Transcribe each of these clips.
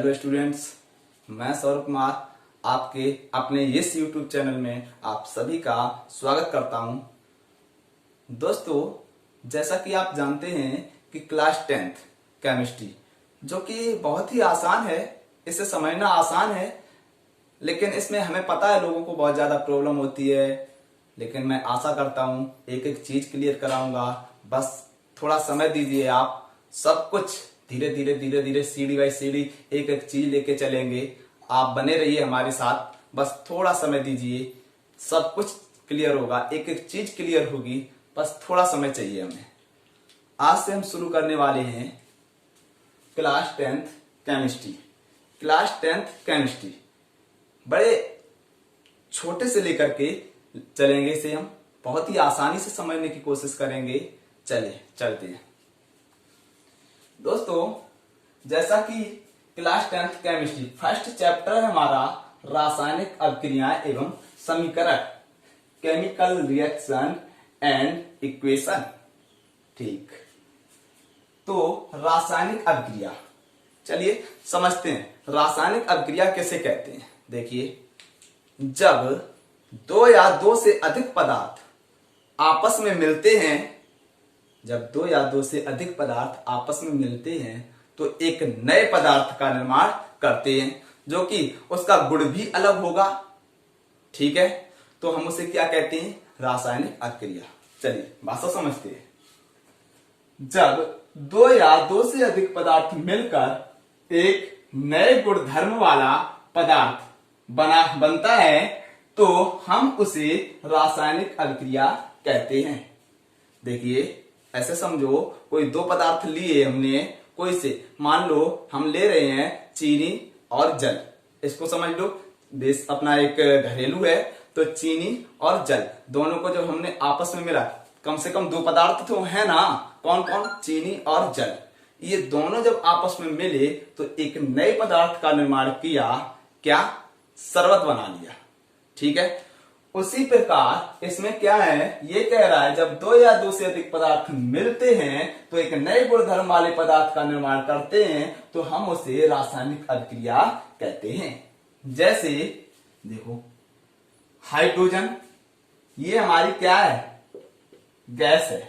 Hello students, मैं सौरभ कुमार आपके अपने इस यूट्यूब चैनल में आप सभी का स्वागत करता हूं। दोस्तों, जैसा कि आप जानते हैं कि क्लास 10th केमिस्ट्री जो कि बहुत ही आसान है, इसे समझना आसान है, लेकिन इसमें हमें पता है लोगों को बहुत ज्यादा प्रॉब्लम होती है। लेकिन मैं आशा करता हूं एक एक चीज क्लियर कराऊंगा। बस थोड़ा समय दीजिए, आप सब कुछ धीरे धीरे धीरे धीरे सीढ़ी बाई सीढ़ी एक एक चीज लेके चलेंगे। आप बने रहिए हमारे साथ, बस थोड़ा समय दीजिए, सब कुछ क्लियर होगा, एक एक चीज क्लियर होगी, बस थोड़ा समय चाहिए हमें। आज से हम शुरू करने वाले हैं class 10th chemistry. Class 10th chemistry बड़े छोटे से लेकर के चलेंगे, इसे हम बहुत ही आसानी से समझने की कोशिश करेंगे। चलिए चलते हैं दोस्तों। जैसा कि class 10th chemistry first chapter है हमारा रासायनिक अभिक्रियाएं एवं समीकरण, केमिकल रिएक्शन एंड इक्वेशन। ठीक, तो रासायनिक अभिक्रिया, चलिए समझते हैं रासायनिक अभिक्रिया कैसे कहते हैं। देखिए, जब दो या दो से अधिक पदार्थ आपस में मिलते हैं, जब दो या दो से अधिक पदार्थ आपस में मिलते हैं तो एक नए पदार्थ का निर्माण करते हैं, जो कि उसका गुण भी अलग होगा। ठीक है, तो हम उसे क्या कहते हैं? रासायनिक अभिक्रिया। चलिए भाषा समझते हैं। जब दो या दो से अधिक पदार्थ मिलकर एक नए गुणधर्म वाला पदार्थ बनता है तो हम उसे रासायनिक अभिक्रिया कहते हैं। देखिए, ऐसे समझो, कोई दो पदार्थ लिए हमने, कोई से, मान लो हम ले रहे हैं चीनी और जल। इसको समझ लो, देश अपना एक घरेलू है, तो चीनी और जल दोनों को जब हमने आपस में मिला, कम से कम दो पदार्थ तो है ना, कौन कौन? चीनी और जल। ये दोनों जब आपस में मिले तो एक नए पदार्थ का निर्माण किया, क्या? शरबत बना लिया। ठीक है, उसी प्रकार इसमें क्या है, ये कह रहा है जब दो या दो से अधिक पदार्थ मिलते हैं तो एक नए गुणधर्म वाले पदार्थ का निर्माण करते हैं तो हम उसे रासायनिक अभिक्रिया कहते हैं। जैसे देखो, हाइड्रोजन, ये हमारी क्या है? गैस है।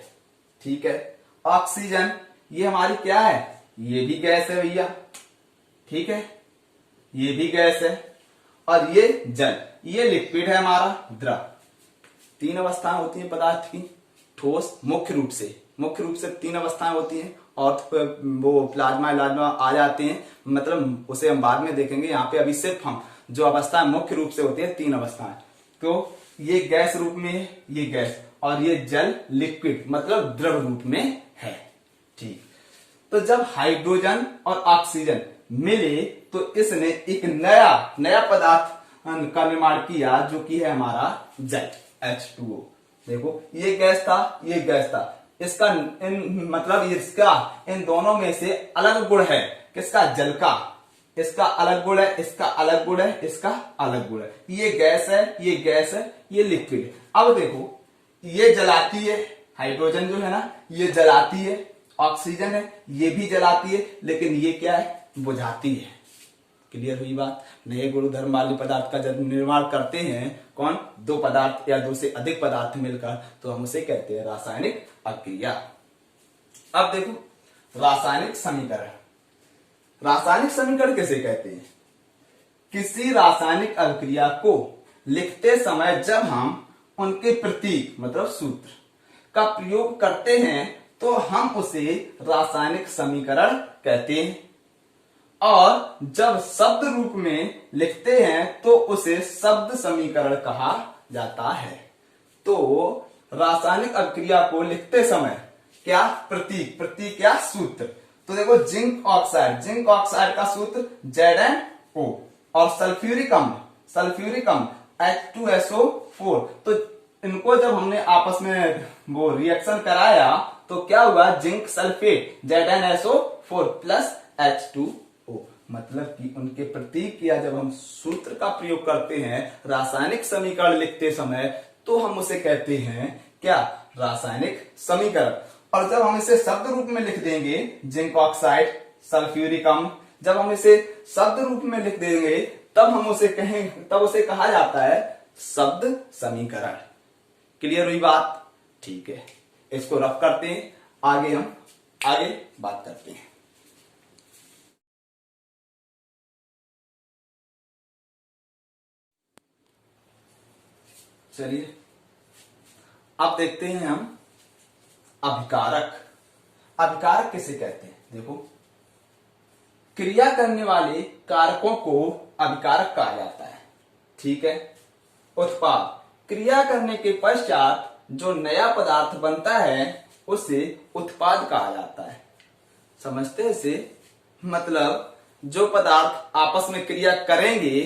ठीक है, ऑक्सीजन, ये हमारी क्या है? ये भी गैस है भैया। ठीक है, ये भी गैस है। और ये जल, ये लिक्विड है हमारा, द्रव। तीन अवस्थाएं होती हैं पदार्थ की, ठोस, मुख्य रूप से तीन अवस्थाएं होती हैं, और वो प्लाज्मा इलाज्मा आ जाते हैं, मतलब उसे हम बाद में देखेंगे। यहाँ पे अभी सिर्फ हम जो अवस्थाएं मुख्य रूप से होती है, तीन अवस्थाएं। तो ये गैस रूप में है, ये गैस, और ये जल लिक्विड मतलब द्रव रूप में है। ठीक, तो जब हाइड्रोजन और ऑक्सीजन मिले तो इसने एक नया पदार्थ का निर्माण किया, जो कि है हमारा जल, H2O। देखो, ये गैस था, ये गैस था, इसका इन दोनों में से अलग गुण है। किसका? जल का। इसका अलग गुण है, इसका अलग गुण है, इसका अलग गुण है। ये गैस है, ये गैस है, ये लिक्विड है। अब देखो, ये जलाती है, हाइड्रोजन जो है ना, ये जलाती है, ऑक्सीजन है, ये भी जलाती है, लेकिन ये क्या है? बुझाती है। क्लियर हुई बात? नए गुणधर्म वाले पदार्थ का जब निर्माण करते हैं, कौन? दो पदार्थ या दो से अधिक पदार्थ मिलकर, तो हम उसे कहते हैं रासायनिक अभिक्रिया। अब देखो, रासायनिक समीकरण। रासायनिक समीकरण किसे कहते हैं? किसी रासायनिक अभिक्रिया को लिखते समय जब हम उनके प्रतीक मतलब सूत्र का प्रयोग करते हैं तो हम उसे रासायनिक समीकरण कहते हैं, और जब शब्द रूप में लिखते हैं तो उसे शब्द समीकरण कहा जाता है। तो रासायनिक अभिक्रिया को लिखते समय क्या? प्रतीक या सूत्र। तो देखो, जिंक ऑक्साइड का सूत्र ZnO, और सल्फ्यूरिक अम्ल H2SO4। तो इनको जब हमने आपस में वो रिएक्शन कराया तो क्या हुआ? Zinc sulphate ZnSO4 plus H2O। मतलब कि उनके प्रतीक या जब हम सूत्र का प्रयोग करते हैं रासायनिक समीकरण लिखते समय, तो हम उसे कहते हैं क्या? रासायनिक समीकरण। और जब हम इसे शब्द रूप में लिख देंगे, जिंक ऑक्साइड, सल्फ्यूरिक अम्ल, जब हम इसे शब्द रूप में लिख देंगे तब उसे कहा जाता है शब्द समीकरण। क्लियर हुई बात? ठीक है, इसको रफ करते हैं, हम आगे बात करते हैं। चलिए अब देखते हैं हम अभिकारक। अभिकारक किसे कहते हैं? देखो, क्रिया करने वाले कारकों को अभिकारक कहा जाता है। ठीक है। उत्पाद, क्रिया करने के पश्चात जो नया पदार्थ बनता है उसे उत्पाद कहा जाता है। समझते हैं इसे? मतलब जो पदार्थ आपस में क्रिया करेंगे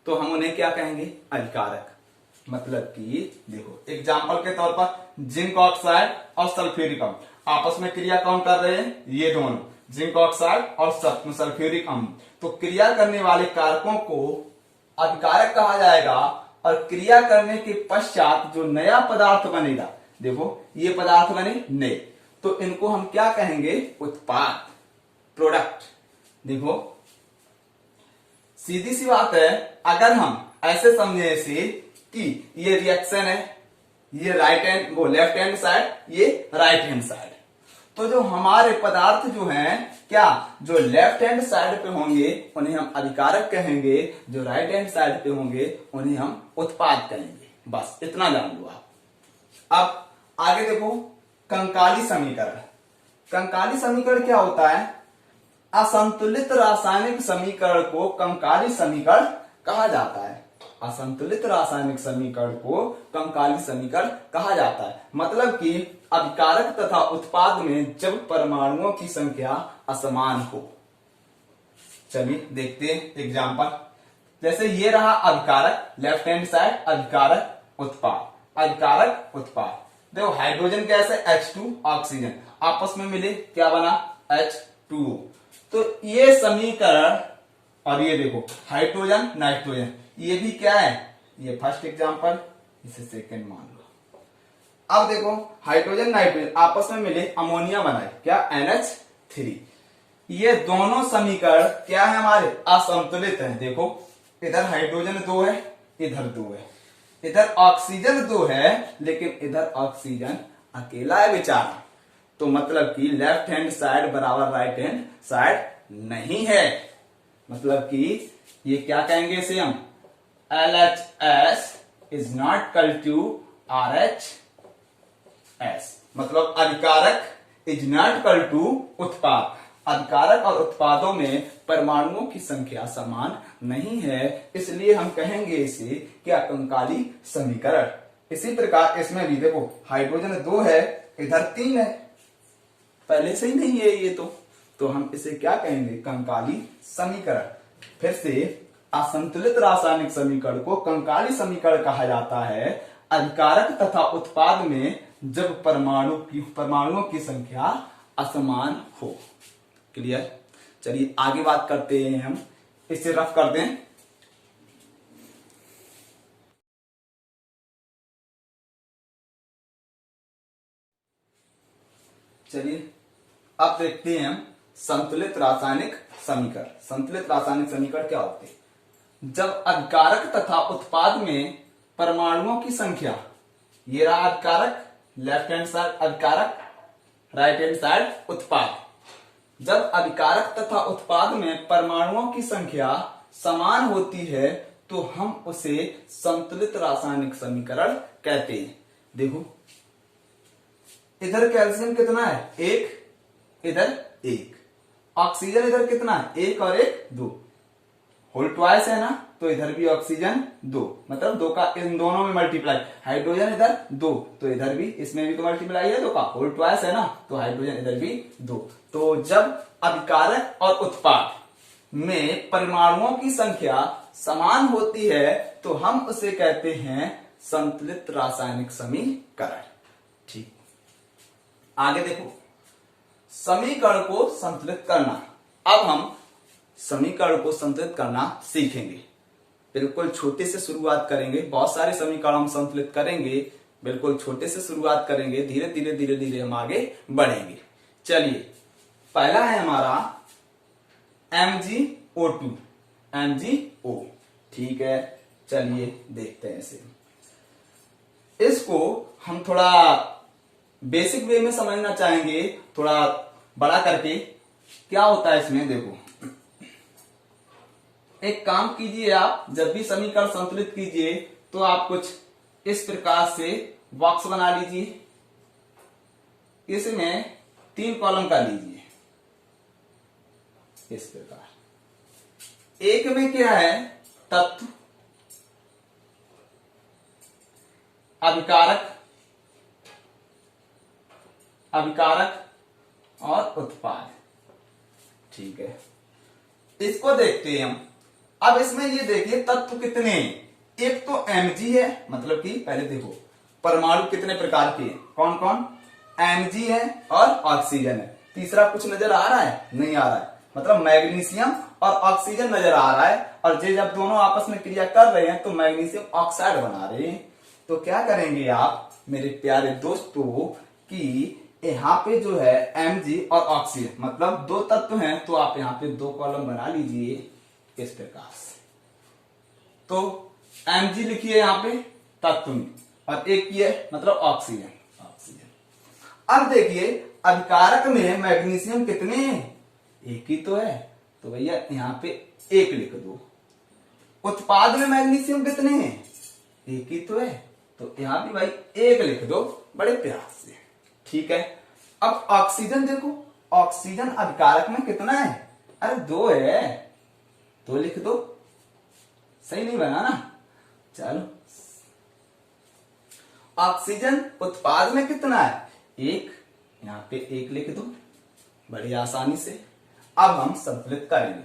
तो हम उन्हें क्या कहेंगे? अभिकारक। मतलब कि देखो, एग्जाम्पल के तौर पर जिंक ऑक्साइड और सल्फ्यूरिक अम्ल आपस में क्रिया कौन कर रहे हैं? ये दोनों, जिंक ऑक्साइड और सल्फ्यूरिक अम्ल। तो क्रिया करने वाले कारकों को अभिकारक कहा जाएगा। और क्रिया करने के पश्चात जो नया पदार्थ बनेगा, देखो ये पदार्थ बने नए, तो इनको हम क्या कहेंगे? उत्पाद, प्रोडक्ट। देखो सीधी सी बात है, अगर हम ऐसे समझे इसे कि ये रिएक्शन है, ये लेफ्ट हैंड साइड, ये राइट हैंड साइड, तो जो हमारे पदार्थ जो हैं क्या, जो लेफ्ट हैंड साइड पे होंगे उन्हें हम अभिकारक कहेंगे, जो राइट हैंड साइड पे होंगे उन्हें हम उत्पाद कहेंगे। बस इतना जान लो आप। अब आगे देखो, कंकाली समीकरण। कंकाली समीकरण क्या होता है? असंतुलित रासायनिक समीकरण को कंकाली समीकरण कहा जाता है। असंतुलित रासायनिक समीकरण को कंकाली समीकरण कहा जाता है। मतलब कि अभिकारक तथा उत्पाद में जब परमाणुओं की संख्या असमान हो। चलिए देखते हैं एग्जांपल। जैसे ये रहा अभिकारक, लेफ्ट हैंड साइड, अभिकारक, उत्पाद, अभिकारक, उत्पाद। देखो हाइड्रोजन गैस है H2, ऑक्सीजन आपस में मिले क्या बना? H2O। तो ये समीकरण, और ये देखो हाइड्रोजन नाइट्रोजन, ये भी क्या है? ये फर्स्ट एग्जांपल, इसे सेकंड मान लो। अब देखो हाइड्रोजन नाइट्रोजन आपस में मिले, अमोनिया बनाए क्या? NH3। ये दोनों समीकरण क्या है? हमारे असंतुलित हैं। देखो इधर हाइड्रोजन 2 है, इधर 2 है, इधर ऑक्सीजन 2 है, लेकिन इधर ऑक्सीजन अकेला है बेचारा। तो मतलब कि लेफ्ट हैंड साइड बराबर राइट हैंड साइड नहीं है। मतलब कि ये क्या कहेंगे इसे हम? LHS is not equal to RHS। मतलब अभिकारक इज नॉट इक्वल टू उत्पाद। अभिकारक और उत्पादों में परमाणुओं की संख्या समान नहीं है, इसलिए हम कहेंगे इसे क्या? कंकाली समीकरण। इसी प्रकार इसमें भी देखो हाइड्रोजन 2 है, इधर 3 है, पहले से ही नहीं है ये तो हम इसे क्या कहेंगे? कंकाली समीकरण। फिर से, असंतुलित रासायनिक समीकरण को कंकाली समीकरण कहा जाता है अभिकारक तथा उत्पाद में जब परमाणुओं की संख्या असमान हो। क्लियर? चलिए आगे बात करते हैं हम, इसे रफ कर दें। चलिए अब देखते हैं हम संतुलित रासायनिक समीकरण। संतुलित रासायनिक समीकरण क्या होते हैं? जब अभिकारक तथा उत्पाद में परमाणुओं की संख्या, ये रहा अभिकारक, लेफ्ट हैंड साइड अभिकारक, राइट हैंड साइड उत्पाद। जब अभिकारक तथा उत्पाद में परमाणुओं की संख्या समान होती है तो हम उसे संतुलित रासायनिक समीकरण कहते हैं। देखो इधर कैल्शियम कितना है? 1, इधर 1। ऑक्सीजन इधर कितना है? 1 और 1 2, होल ट्वाइस है ना, तो इधर भी ऑक्सीजन 2, मतलब 2 का इन दोनों में मल्टीप्लाई। हाइड्रोजन इधर 2, तो इधर भी, इसमें भी तो मल्टीप्लाई है 2 का, होल ट्वाइस है ना, तो हाइड्रोजन इधर भी 2। तो जब अभिकारक और उत्पाद में परमाणुओं की संख्या समान होती है तो हम उसे कहते हैं संतुलित रासायनिक समीकरण। ठीक, आगे देखो, समीकरण को संतुलित करना। अब हम समीकरण को संतुलित करना सीखेंगे। बिल्कुल छोटे से शुरुआत करेंगे, बहुत सारे समीकरण हम संतुलित करेंगे, बिल्कुल छोटे से शुरुआत करेंगे, धीरे धीरे धीरे धीरे हम आगे बढ़ेंगे। चलिए, पहला है हमारा MgO2 MgO। ठीक है, चलिए देखते हैं इसे। इसको हम थोड़ा बेसिक वे में समझना चाहेंगे, थोड़ा बड़ा करके। क्या होता है इसमें, देखो एक काम कीजिए, आप जब भी समीकरण संतुलित कीजिए तो आप कुछ इस प्रकार से बॉक्स बना लीजिए। इसमें 3 कॉलम का लीजिए इस प्रकार। एक में क्या है, तत्व, अभिकारक, अभिकारक और उत्पाद। ठीक है, इसको देखते हैं हम। अब इसमें ये देखिए तत्व कितने हैं। एक तो Mg है, मतलब कि पहले देखो परमाणु कितने प्रकार के हैं, कौन कौन, Mg है और ऑक्सीजन है। तीसरा कुछ नजर आ रहा है, नहीं आ रहा है, मतलब मैग्नीशियम और ऑक्सीजन नजर आ रहा है। और जब दोनों आपस में क्रिया कर रहे हैं तो मैग्नीशियम ऑक्साइड बना रहे हैं। तो क्या करेंगे आप मेरे प्यारे दोस्तों कि यहाँ पे जो है Mg और ऑक्सीजन, मतलब 2 तत्व हैं, तो आप यहाँ पे 2 कॉलम बना लीजिए इस प्रकार से। तो Mg लिखिए यहाँ पे तत्व में, और एक ये मतलब ऑक्सीजन। अब देखिए अभिकारक में मैग्नीशियम कितने हैं, एक ही तो है, तो भैया यहाँ पे 1 लिख दो। उत्पाद में मैग्नीशियम कितने हैं, एक ही तो है, तो यहाँ भी भाई 1 लिख दो बड़े प्यार से। ठीक है, अब ऑक्सीजन देखो, ऑक्सीजन अभिकारक में कितना है, अरे 2 है, 2 लिख दो। सही नहीं बना ना, चलो। ऑक्सीजन उत्पाद में कितना है, 1, यहाँ पे 1 लिख दो बड़ी आसानी से। अब हम संतुलित करेंगे।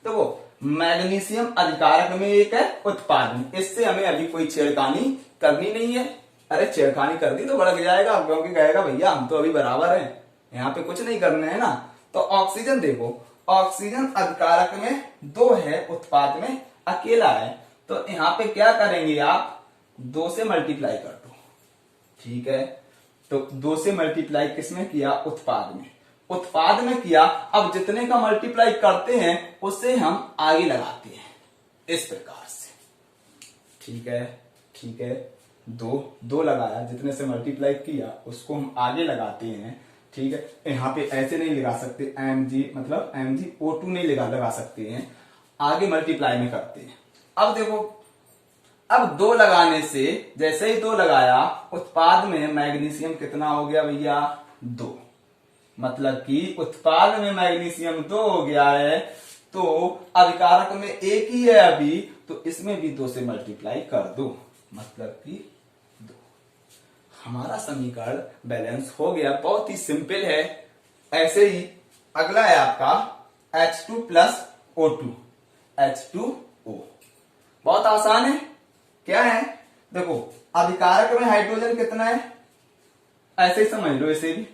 तो वो मैग्नीशियम अभिकारक में 1 है, उत्पाद में, इससे हमें अभी कोई छेड़खानी करनी नहीं है। अरे छेड़खानी कर दी तो भड़क जाएगा, क्योंकि कहेगा भैया हम तो अभी बराबर हैं, यहाँ पे कुछ नहीं करना है ना। तो ऑक्सीजन देखो, ऑक्सीजन अभिकारक में 2 है, उत्पाद में अकेला है। तो यहाँ पे क्या करेंगे आप, 2 से मल्टीप्लाई कर दो। ठीक है, तो 2 से मल्टीप्लाई किसमें किया, उत्पाद में, उत्पाद में किया। अब जितने का मल्टीप्लाई करते हैं उससे हम आगे लगाते हैं इस प्रकार से। ठीक है, ठीक है, 2 लगाया, जितने से मल्टीप्लाई किया उसको हम आगे लगाते हैं। ठीक है, यहाँ पे ऐसे नहीं लगा सकते, Mg मतलब MgO2 नहीं लगा सकते हैं, आगे मल्टीप्लाई में करते हैं। अब देखो, अब 2 लगाने से, जैसे ही 2 लगाया, उत्पाद में मैग्नीशियम कितना हो गया भैया, 2, मतलब कि उत्पाद में मैग्नीशियम 2 हो गया है। तो अभिकारक में 1 ही है अभी, तो इसमें भी 2 से मल्टीप्लाई कर दो, मतलब कि 2। हमारा समीकरण बैलेंस हो गया, बहुत ही सिंपल है। ऐसे ही अगला है आपका H2 प्लस O2, H2O, बहुत आसान है। क्या है, देखो अभिकारक में हाइड्रोजन कितना है, ऐसे ही समझ लो इसे भी।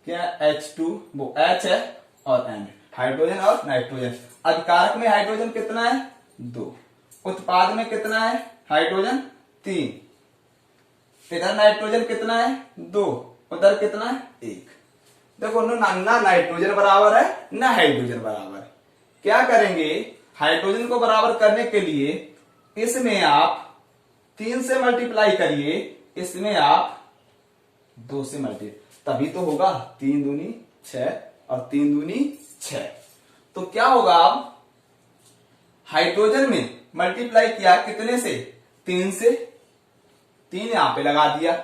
क्या H2, वो H है और N, हाइड्रोजन और नाइट्रोजन। अभिकारक में हाइड्रोजन कितना है, 2, उत्पाद में कितना है हाइड्रोजन, 3, इधर नाइट्रोजन कितना है, 2, उधर कितना है, 1। देखो ना नाइट्रोजन बराबर है ना हाइड्रोजन बराबर है। क्या करेंगे, हाइड्रोजन को बराबर करने के लिए इसमें आप 3 से मल्टीप्लाई करिए, इसमें आप 2 से मल्टीप्लाई, तभी तो होगा 3 दूनी 6 और 3 दूनी 6। तो क्या होगा, अब हाइड्रोजन में मल्टीप्लाई किया कितने से, 3 से, 3 यहां पे लगा दिया।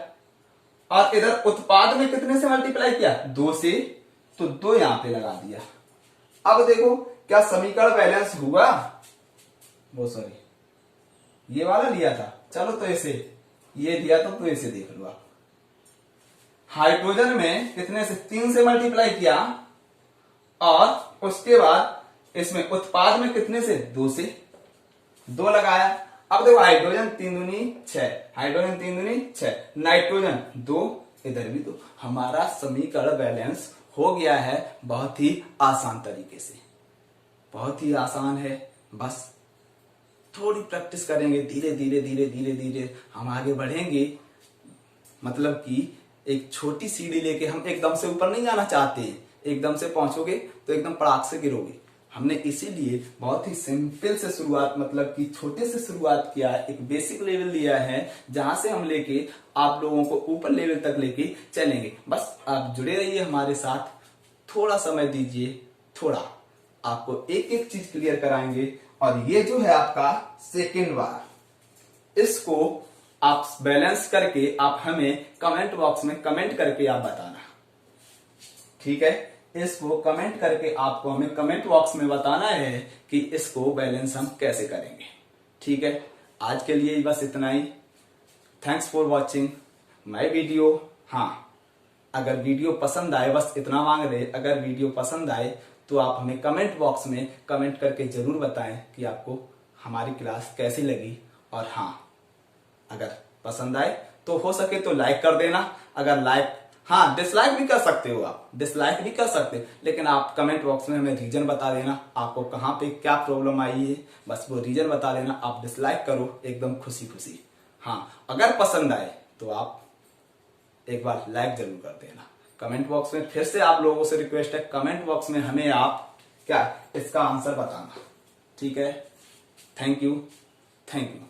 और इधर उत्पाद में कितने से मल्टीप्लाई किया, 2 से, तो 2 यहां पे लगा दिया। अब देखो क्या समीकरण बैलेंस हुआ, वो सॉरी ये वाला लिया था, चलो तो इसे ये दिया तो इसे देख लो आप। हाइड्रोजन में कितने से, 3 से मल्टीप्लाई किया, और उसके बाद इसमें उत्पाद में कितने से, 2 से, 2 लगाया। अब देखो हाइड्रोजन 3 दूनी 6, हाइड्रोजन 3 दूनी 6, नाइट्रोजन 2, इधर भी 2। हमारा समीकरण बैलेंस हो गया है बहुत ही आसान तरीके से, बहुत ही आसान है। बस थोड़ी प्रैक्टिस करेंगे, धीरे धीरे धीरे धीरे धीरे हम आगे बढ़ेंगे। मतलब कि एक छोटी सीढ़ी लेके हम एकदम से ऊपर नहीं जाना चाहते हैं। एकदम से पहुंचोगे तो एकदम पड़ाक से गिरोगे। हमने इसीलिए बहुत ही सिंपल से शुरुआत, मतलब कि छोटे से शुरुआत किया है, एक बेसिक लेवल लिया है जहां से हम लेके आप लोगों को ऊपर लेवल तक लेके चलेंगे। बस आप जुड़े रहिए हमारे साथ, थोड़ा समय दीजिए, थोड़ा आपको एक एक चीज क्लियर कराएंगे। और ये जो है आपका सेकेंड बार, इसको आप बैलेंस करके आप हमें कमेंट बॉक्स में कमेंट करके आप बताना, ठीक है। इसको कमेंट करके आपको हमें कमेंट बॉक्स में बताना है कि इसको बैलेंस हम कैसे करेंगे, ठीक है। आज के लिए बस इतना ही। Thanks for watching my video. हाँ, अगर वीडियो पसंद आए, बस इतना मांग रहे, अगर वीडियो पसंद आए तो आप हमें कमेंट बॉक्स में कमेंट करके जरूर बताएं कि आपको हमारी क्लास कैसी लगी। और हाँ, अगर पसंद आए तो हो सके तो लाइक कर देना। अगर लाइक, हाँ डिसलाइक भी कर सकते हो, आप डिसलाइक भी कर सकते हो, लेकिन आप कमेंट बॉक्स में हमें रीजन बता देना आपको कहाँ पे क्या प्रॉब्लम आई है, बस वो रीजन बता देना। आप डिसलाइक करो एकदम खुशी खुशी। हाँ, अगर पसंद आए तो आप एक बार लाइक जरूर कर देना। कमेंट बॉक्स में फिर से आप लोगों से रिक्वेस्ट है, कमेंट बॉक्स में हमें आप क्या इसका आंसर बताना, ठीक है। Thank you, thank you.